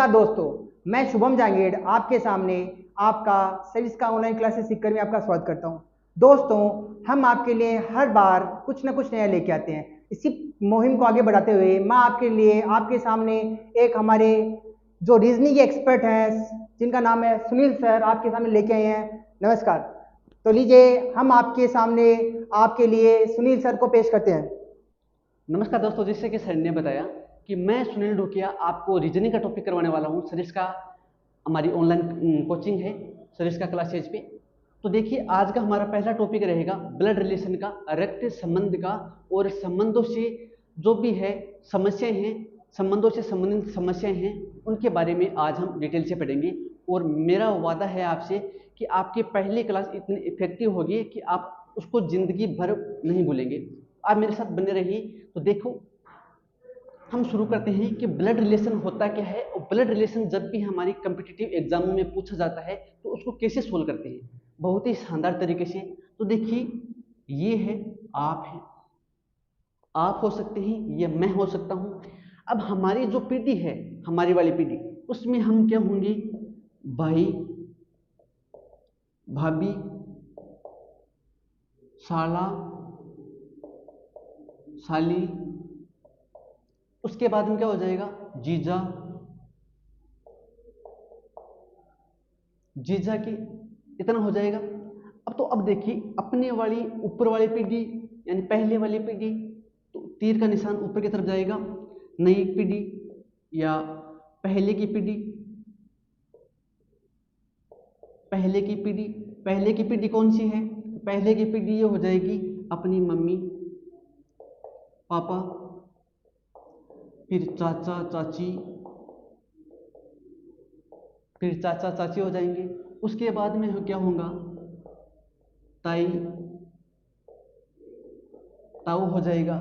नमस्कार दोस्तों, मैं शुभम जांगीड़ आपके सामने आपका सर्विस का ऑनलाइन क्लासेस सीखकर में आपका स्वागत करता हूं। दोस्तों, हम आपके लिए हर बार कुछ ना कुछ नया लेके आते हैं। इसी मुहिम को आगे बढ़ाते हुए मैं आपके लिए आपके सामने एक हमारे जो रीजनिंग के एक्सपर्ट हैं जिनका नाम है सुनील सर, आपके सामने लेके आए हैं। नमस्कार। तो लीजिए हम आपके सामने आपके लिए सुनील सर को पेश करते हैं। नमस्कार दोस्तों, जैसे कि सर ने बताया कि मैं सुनील ढोकिया आपको रीजनिंग का टॉपिक करवाने वाला हूँ। सर का हमारी ऑनलाइन कोचिंग है सर का क्लासेज पे। तो देखिए, आज का हमारा पहला टॉपिक रहेगा ब्लड रिलेशन का, रक्त संबंध का, और संबंधों से जो भी है समस्याएं हैं, संबंधों से संबंधित समस्याएं हैं, उनके बारे में आज हम डिटेल से पढ़ेंगे। और मेरा वादा है आपसे कि आपकी पहली क्लास इतनी इफेक्टिव होगी कि आप उसको जिंदगी भर नहीं भूलेंगे। आप मेरे साथ बने रहिए। तो देखो, हम शुरू करते हैं कि ब्लड रिलेशन होता क्या है, और ब्लड रिलेशन जब भी हमारी कम्पिटिटिव एग्जामों में पूछा जाता है तो उसको कैसे सोल्व करते हैं, बहुत ही शानदार तरीके से। तो देखिए, ये है आप हो सकते हैं, ये मैं हो सकता हूँ। अब हमारी जो पीढ़ी है, हमारी वाली पीढ़ी, उसमें हम क्या होंगे? भाई, भाभी, साला, साली, उसके बाद में क्या हो जाएगा? जीजा, जीजा की, इतना हो जाएगा। अब देखिए, अपने वाली ऊपर वाली पीढ़ी यानी पहले वाली पीढ़ी, तो तीर का निशान ऊपर की तरफ जाएगा। नई पीढ़ी या पहले की पीढ़ी, पहले की पीढ़ी, पहले की पीढ़ी कौन सी है? पहले की पीढ़ी ये हो जाएगी अपनी मम्मी पापा, फिर चाचा चाची, फिर चाचा चाची हो जाएंगे। उसके बाद में क्या होगा? ताई ताऊ हो जाएगा।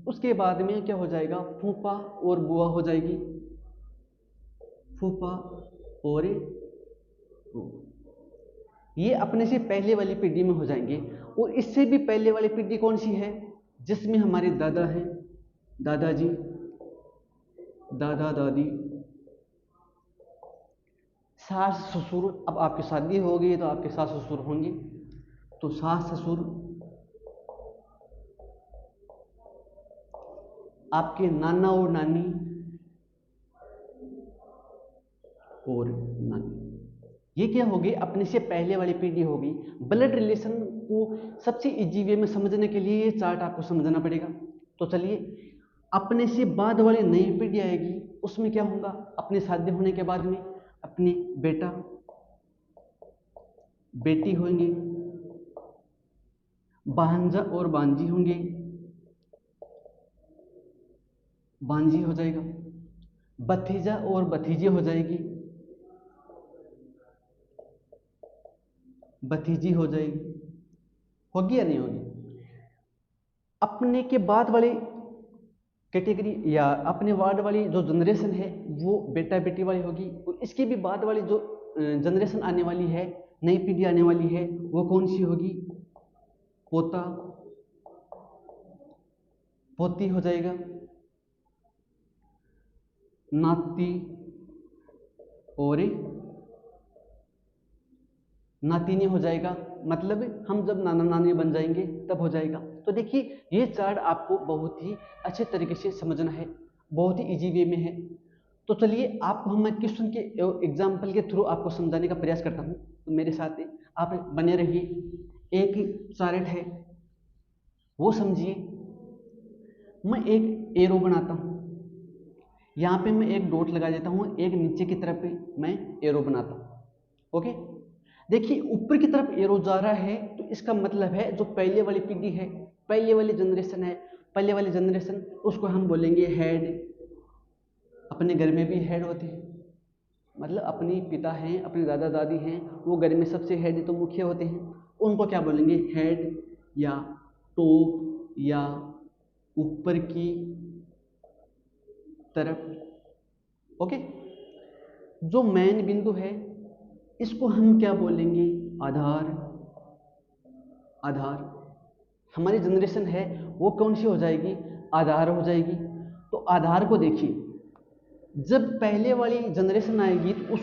उसके बाद में क्या हो जाएगा? फूफा और बुआ हो जाएगी, फूफा और बुआ। ये अपने से पहले वाली पीढ़ी में हो जाएंगे। और इससे भी पहले वाली पीढ़ी कौन सी है? जिसमें हमारे दादा हैं, दादाजी, दादा दादी, सास ससुर। अब आपकी शादी हो गई तो आपके सास ससुर होंगे, तो सास ससुर, आपके नाना और नानी और नानी। ये क्या होगी? अपने से पहले वाली पीढ़ी होगी। ब्लड रिलेशन को सबसे इजी वे में समझने के लिए ये चार्ट आपको समझना पड़ेगा। तो चलिए, अपने से बाद वाली नई पीढ़ी आएगी, उसमें क्या होगा? अपने शादी होने के बाद में अपने बेटा बेटी होंगे, भांजा और भांजी होंगे, भांजी हो जाएगा, भतीजा और भतीजी हो जाएगी, भतीजी हो जाएगी। होगी या नहीं होगी? अपने के बाद वाली कैटेगरी या अपने वार्ड वाली जो जनरेशन है वो बेटा बेटी वाली होगी। और इसके भी बाद वाली जो जनरेशन आने वाली है, नई पीढ़ी आने वाली है, वो कौन सी होगी? पोता पोती हो जाएगा, नाती और नातिनी हो जाएगा। मतलब हम जब नाना नानी बन जाएंगे तब हो जाएगा। तो देखिए, ये चार्ट आपको बहुत ही अच्छे तरीके से समझना है, बहुत ही इजी वे में है। तो चलिए, आपको हम क्वेश्चन के एग्जाम्पल के थ्रू आपको समझाने का प्रयास करता हूँ। तो मेरे साथ आप बने रहिए। एक चार्ट है, वो समझिए। मैं एक एरो बनाता हूँ, यहाँ पे मैं एक डॉट लगा देता हूँ, एक नीचे की तरफ पे मैं एरो बनाता हूँ। ओके, देखिए, ऊपर की तरफ एरो जा रहा है तो इसका मतलब है जो पहले वाली पीढ़ी है, पहले वाली जनरेशन है, पहले वाली जनरेशन, उसको हम बोलेंगे हेड। अपने घर में भी हेड होते हैं, मतलब अपने पिता हैं, अपने दादा दादी हैं, वो घर में सबसे हेड तो मुख्य होते हैं, उनको क्या बोलेंगे? हेड या टॉप या ऊपर की तरफ। ओके, जो मेन बिंदु है इसको हम क्या बोलेंगे? आधार। आधार हमारी जनरेशन है वो कौन सी हो जाएगी? आधार हो जाएगी। तो आधार को देखिए, जब पहले वाली जनरेशन आएगी तो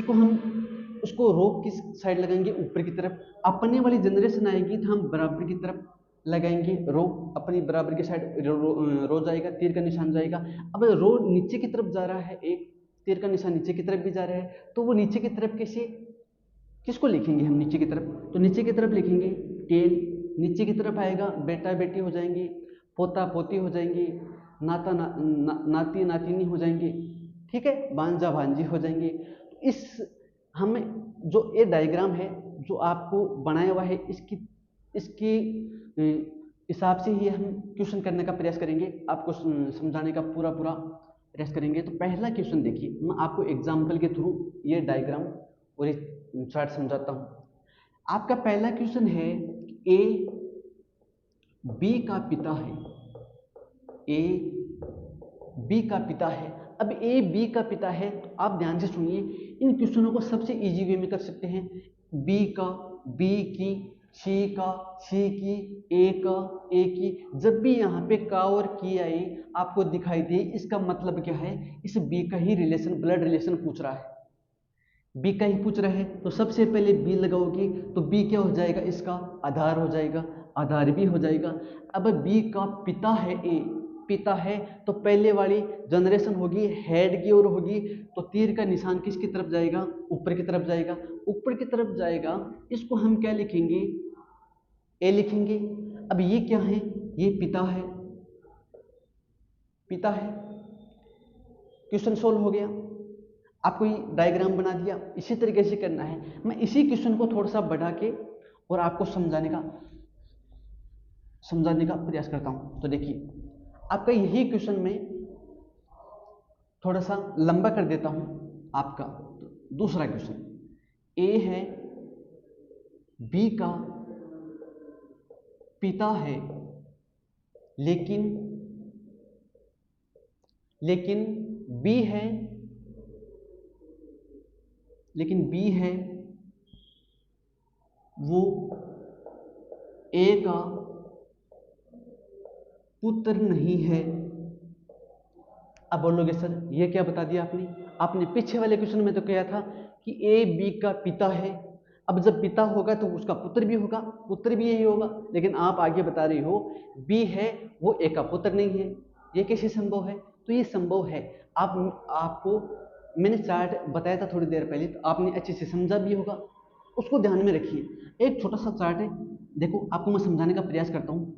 उसको रो किस साइड लगाएंगे, ऊपर की तरफ। अपने वाली जनरेशन आएगी तो हम बराबर की तरफ लगाएंगे रो, अपनी बराबर की साइड रो जाएगा, तीर का निशान जाएगा। अब रो नीचे की तरफ जा रहा है, एक तीर का निशान नीचे की तरफ भी जा रहा है, तो वो नीचे की तरफ किसको लिखेंगे हम नीचे की तरफ? तो नीचे की तरफ लिखेंगे टेल। नीचे की तरफ आएगा बेटा बेटी हो जाएंगे, पोता पोती हो जाएंगे, नाता नाती नातिनी हो जाएंगे, ठीक है, भांजा भांजी हो जाएंगे। इस हमें जो ये डायग्राम है जो आपको बनाया हुआ है, इसकी हिसाब से ही हम क्वेश्चन करने का प्रयास करेंगे, आपको समझाने का पूरा प्रयास करेंगे। तो पहला क्वेश्चन देखिए, मैं आपको एग्जाम्पल के थ्रू ये डायग्राम और ये चार्ट समझाता हूँ। आपका पहला क्वेश्चन है, ए बी का पिता है, ए बी का पिता है। अब ए बी का पिता है तो आप ध्यान से सुनिए, इन क्वेश्चनों को सबसे इजी वे में कर सकते हैं। बी का, बी की, सी का, सी की, ए का, ए की। जब भी यहाँ पे का और की आए आपको दिखाई दे, इसका मतलब क्या है, इस बी का ही रिलेशन, ब्लड रिलेशन पूछ रहा है। बी का ही पूछ रहा है तो सबसे पहले बी लगाओगे तो बी क्या हो जाएगा, इसका आधार हो जाएगा, आधार भी हो जाएगा। अब बी का पिता है, ए पिता है, तो पहले वाली जनरेशन होगी हेड की ओर होगी, तो तीर का निशान किसकी तरफ जाएगा, ऊपर की तरफ जाएगा, ऊपर की तरफ जाएगा। इसको हम क्या लिखेंगे, ए लिखेंगे। अब ये क्या है, ये पिता है, पिता है। क्वेश्चन सोल्व हो गया। आपको ये डायग्राम बना दिया, इसी तरीके से करना है। मैं इसी क्वेश्चन को थोड़ा सा बढ़ा के और आपको समझाने का प्रयास करता हूं। तो देखिए, आपका यही क्वेश्चन में थोड़ा सा लंबा कर देता हूं आपका। तो दूसरा क्वेश्चन, ए है, बी का पिता है, लेकिन बी है, वो ए का पुत्र नहीं है। अब बोलोगे सर ये क्या बता दिया आपने पीछे वाले क्वेश्चन में तो कहा था कि ए बी का पिता है। अब जब पिता होगा तो उसका पुत्र भी होगा, पुत्र भी यही होगा, लेकिन आप आगे बता रही हो बी है, वो ए का पुत्र नहीं है। ये कैसे संभव है? तो ये संभव है। आपको मैंने चार्ट बताया था थोड़ी देर पहले, तो आपने अच्छे से समझा भी होगा, उसको ध्यान में रखिए। एक छोटा सा चार्ट है, देखो आपको मैं समझाने का प्रयास करता हूँ।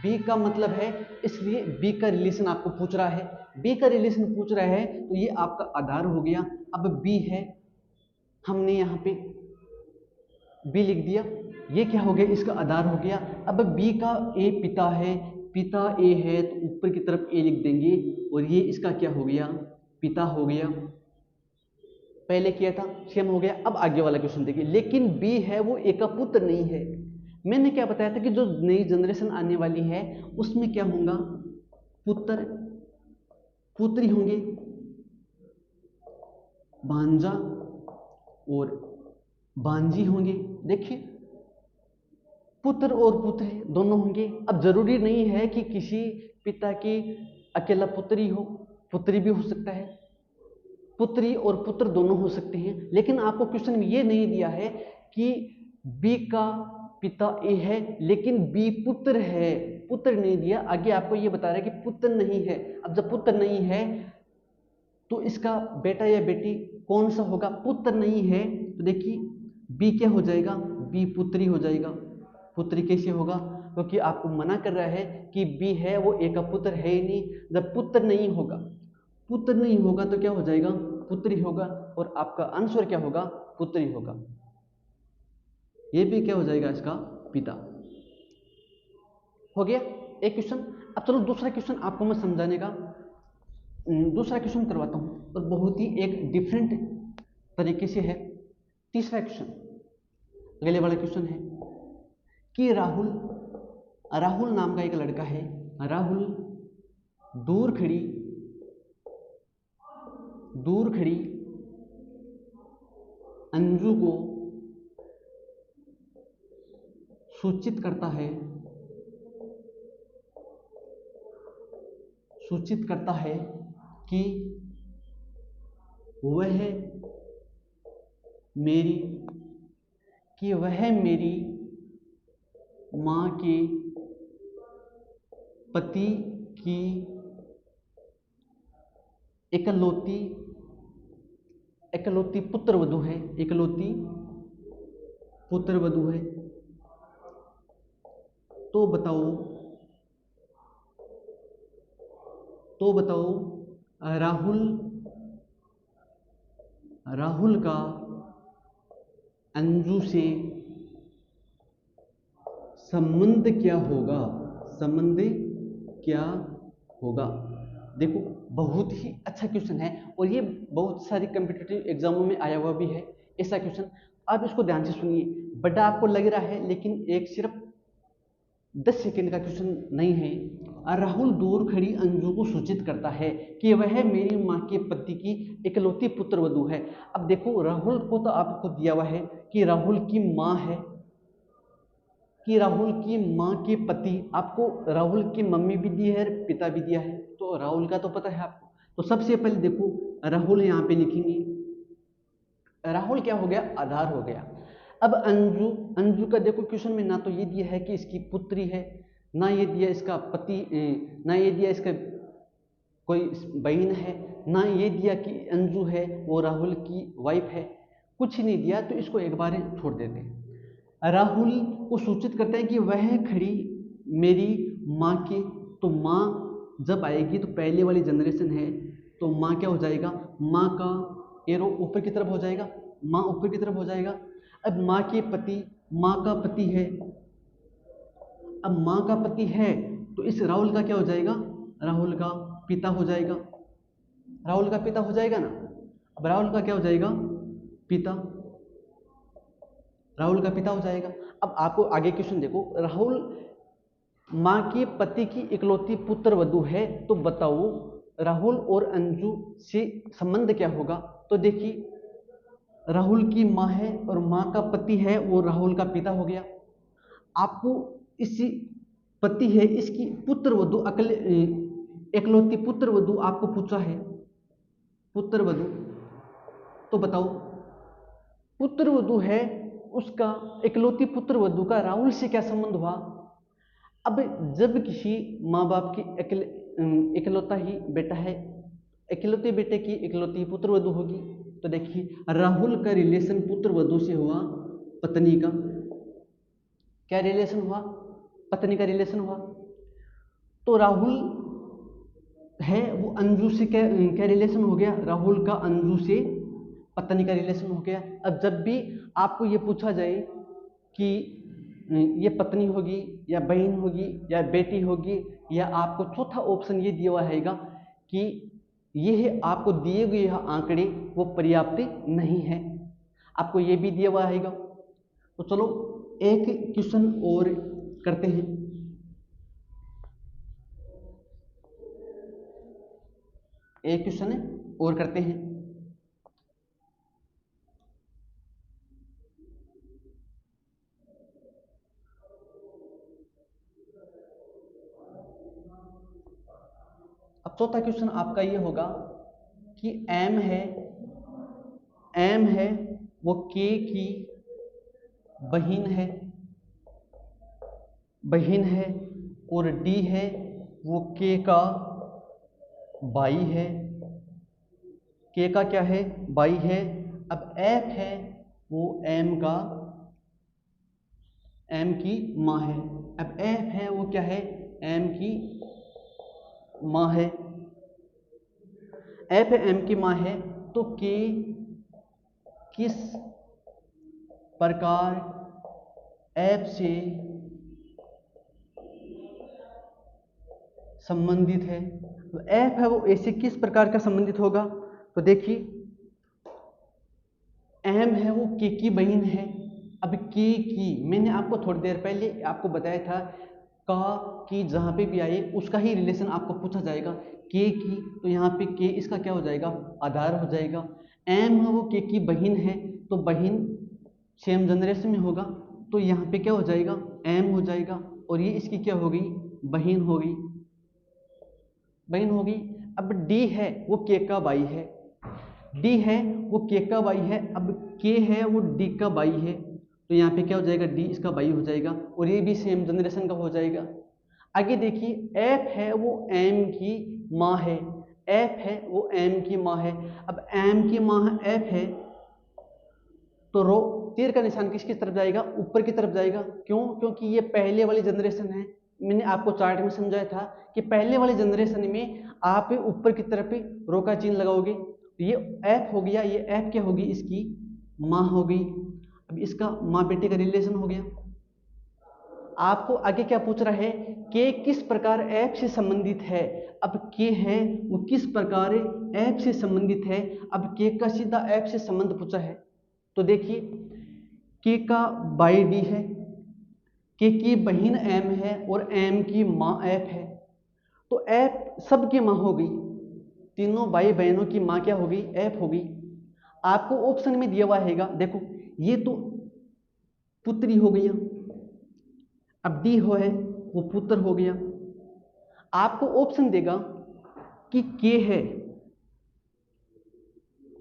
बी का मतलब है, इसलिए बी का रिलेशन आपको पूछ रहा है, बी का रिलेशन पूछ रहा है तो ये आपका आधार हो गया। अब बी है, हमने यहाँ पे बी लिख दिया, ये क्या हो गया, इसका आधार हो गया। अब बी का ए पिता है, पिता ए है तो ऊपर की तरफ ए लिख देंगे, और ये इसका क्या हो गया, पिता हो गया। पहले किया था सेम हो गया। अब आगे वाला क्वेश्चन देखिए, लेकिन बी है, वो ए का पुत्र नहीं है। मैंने क्या बताया था कि जो नई जनरेशन आने वाली है उसमें क्या होगा, पुत्र पुत्री होंगे, भांजा और भांजी होंगे। देखिए, पुत्र और पुत्र दोनों होंगे। अब जरूरी नहीं है कि किसी पिता की अकेला पुत्री हो, पुत्री भी हो सकता है, पुत्री और पुत्र दोनों हो सकते हैं। लेकिन आपको क्वेश्चन में ये नहीं दिया है कि बी का पिता ए है लेकिन बी पुत्र है, पुत्र नहीं दिया। आगे आपको ये बता रहा है कि पुत्र नहीं है। अब जब पुत्र नहीं है तो इसका बेटा या बेटी कौन सा होगा, पुत्र नहीं है तो देखिए बी क्या हो जाएगा, बी पुत्री हो जाएगा। पुत्री कैसे होगा, क्योंकि आपको मना कर रहा है कि बी है, वो ए का पुत्र है ही नहीं। जब पुत्र नहीं होगा तो क्या हो जाएगा, पुत्री होगा, और आपका आंसर क्या होगा, पुत्री होगा। ये भी क्या हो जाएगा, इसका पिता हो गया एक क्वेश्चन। अब चलो दूसरा क्वेश्चन आपको मैं समझाने का दूसरा क्वेश्चन करवाता हूं, और बहुत ही एक डिफरेंट तरीके से है। तीसरा क्वेश्चन, अगले वाला क्वेश्चन है कि राहुल नाम का एक लड़का है। राहुल दूर खड़ी अंजू को सूचित करता है कि वह मेरी, कि वह मेरी माँ के पति की इकलौती पुत्रवधू है, इकलौती पुत्रवधू है। तो बताओ राहुल का अंजू से संबंध क्या होगा, संबंध क्या होगा। देखो बहुत ही अच्छा क्वेश्चन है और ये बहुत सारी कॉम्पिटिटिव एग्जामों में आया हुआ भी है ऐसा क्वेश्चन। आप इसको ध्यान से सुनिए, बड़ा आपको लग रहा है लेकिन एक सिर्फ 10 सेकंड का क्वेश्चन नहीं है। राहुल दूर खड़ी अंजू को सूचित करता है कि वह मेरी माँ के पति की इकलौती पुत्रवधू है। अब देखो राहुल को तो आपको दिया हुआ है कि राहुल की माँ है, कि राहुल की माँ के पति, आपको राहुल की मम्मी भी दी है पिता भी दिया है, तो राहुल का तो पता है आपको। तो सबसे पहले देखो राहुल यहाँ पे लिखेंगे, राहुल क्या हो गया, आधार हो गया। अब अंजू का देखो क्वेश्चन में ना तो ये दिया है कि इसकी पुत्री है, ना ये दिया इसका पति, ना ये दिया इसका कोई बहन है, ना ये दिया कि अंजू है वो राहुल की वाइफ है, कुछ नहीं दिया। तो इसको एक बार छोड़ देते हैं। राहुल को सूचित करते हैं कि वह खड़ी मेरी माँ के, तो माँ जब आएगी तो पहले वाली जनरेशन है, तो माँ क्या हो जाएगा, माँ का एरो ऊपर की तरफ हो जाएगा, माँ ऊपर की तरफ हो जाएगा। अब माँ के पति, माँ का पति है, अब माँ का पति है तो इस राहुल का क्या हो जाएगा, राहुल का पिता हो जाएगा, राहुल का पिता हो जाएगा ना। अब राहुल का क्या हो जाएगा, पिता, राहुल का पिता हो जाएगा। अब आपको आगे क्वेश्चन देखो, राहुल माँ के पति की इकलौती पुत्र वधू है, तो बताओ राहुल और अंजू से संबंध क्या होगा। तो देखिए राहुल की माँ है और माँ का पति है, वो राहुल का पिता हो गया। आपको इसी पति है, इसकी पुत्र वधू इकलौती पुत्र वधू आपको पूछा है, पुत्र वधू। तो बताओ पुत्र वधू है, उसका इकलौती पुत्र वधू का राहुल से क्या संबंध हुआ। अब जब किसी माँ बाप की इकलौता ही बेटा है, इकलौते बेटे की इकलौती पुत्र वधू होगी, तो देखिए राहुल का रिलेशन पुत्र वधू से हुआ, पत्नी का क्या रिलेशन हुआ, पत्नी का रिलेशन हुआ। तो राहुल है वो अंजू से क्या रिलेशन हो गया, राहुल का अंजू से पत्नी का रिलेशन हो गया। अब जब भी आपको ये पूछा जाए कि ये पत्नी होगी या बहन होगी या बेटी होगी, या आपको चौथा ऑप्शन ये दिया हुआ हैगा कि ये आपको दिए गए आंकड़े वो पर्याप्त नहीं है, आपको ये भी दिया हुआ हैगा। तो चलो एक क्वेश्चन और करते हैं। एक क्वेश्चन और करते हैं। अब चौथा क्वेश्चन आपका ये होगा कि एम है वो के की बहन है और डी है वो के का भाई है, के का क्या है, भाई है। अब एफ है वो एम की माँ है। अब एफ है वो क्या है, एम की माँ है, एफ एम की माँ है। तो के किस प्रकार एफ से संबंधित है, तो एफ है वो ऐसे किस प्रकार का संबंधित होगा। तो देखिए एम है वो के की बहन है। अब के की मैंने आपको थोड़ी देर पहले आपको बताया था का की जहाँ पे भी आए उसका ही रिलेशन आपको पूछा जाएगा, के की, तो यहाँ पे के इसका क्या हो जाएगा, आधार हो जाएगा। एम है वो के की बहन है, तो बहन सेम जनरेशन में होगा, तो यहाँ पे क्या हो जाएगा, एम हो जाएगा, और ये इसकी क्या होगी, बहन होगी। अब डी है वो के का भाई है, डी है वो के का वाई है, अब के है वो डी का वाई है, तो यहाँ पे क्या हो जाएगा, डी इसका वाई हो जाएगा और ये भी सेम जनरेशन का हो जाएगा। आगे देखिए एफ है वो एम की माँ है, एफ है वो एम की माँ है। अब एम की माँ एफ है तो रो तीर का निशान किसकी तरफ जाएगा, ऊपर की तरफ जाएगा। क्यों, क्योंकि ये पहले वाली जनरेशन है। मैंने आपको चार्ट में समझाया था कि पहले वाले जनरेशन में आप ऊपर की तरफ रो का चिन्ह लगाओगे, तो ये एफ हो गया, ये एफ क्या होगी, इसकी माँ हो गई। अब इसका माँ बेटे का रिलेशन हो गया। आपको आगे क्या पूछ रहा है, के किस प्रकार एफ से संबंधित है। अब के है वो किस प्रकार एफ से संबंधित है। अब के का सीधा एफ से संबंध पूछा है, तो देखिए के का बाई डी है, के की बहन एम है और एम की माँ एफ है, तो एफ सबकी माँ हो गई, तीनों भाई बहनों की माँ क्या हो गई, एफ हो गई। आपको ऑप्शन में दिया हुआ हैगा, देखो ये तो पुत्री हो गया, अब डी हो है वो पुत्र हो गया। आपको ऑप्शन देगा कि के है,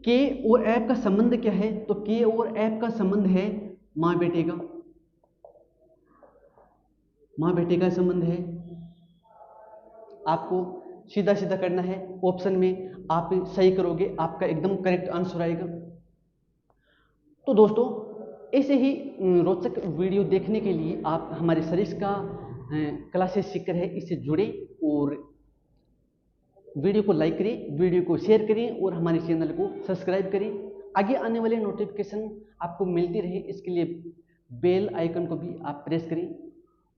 के और एफ का संबंध क्या है, तो के और एफ का संबंध है माँ बेटे का, माँ बेटे का संबंध है। आपको सीधा सीधा करना है, ऑप्शन में आप सही करोगे आपका एकदम करेक्ट आंसर आएगा। तो दोस्तों ऐसे ही रोचक वीडियो देखने के लिए आप हमारे सरिस का क्लासेस सीखकर है इससे जुड़े और वीडियो को लाइक करें, वीडियो को शेयर करें और हमारे चैनल को सब्सक्राइब करें। आगे आने वाले नोटिफिकेशन आपको मिलती रहे इसके लिए बेल आइकन को भी आप प्रेस करें।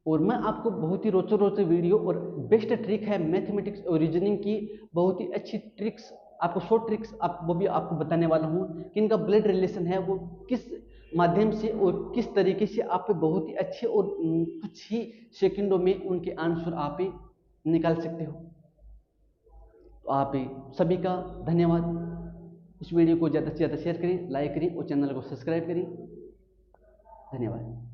और मैं आपको बहुत ही रोचक वीडियो और बेस्ट ट्रिक है मैथमेटिक्स और रीजनिंग की, बहुत ही अच्छी ट्रिक्स आपको शॉर्ट ट्रिक्स वो भी आपको बताने वाला हूँ कि इनका ब्लड रिलेशन है वो किस माध्यम से और किस तरीके से आप बहुत ही अच्छे और कुछ ही सेकंडों में उनके आंसर आप निकाल सकते हो। तो आप सभी का धन्यवाद। इस वीडियो को ज़्यादा से ज़्यादा शेयर करें, लाइक करें और चैनल को सब्सक्राइब करें। धन्यवाद।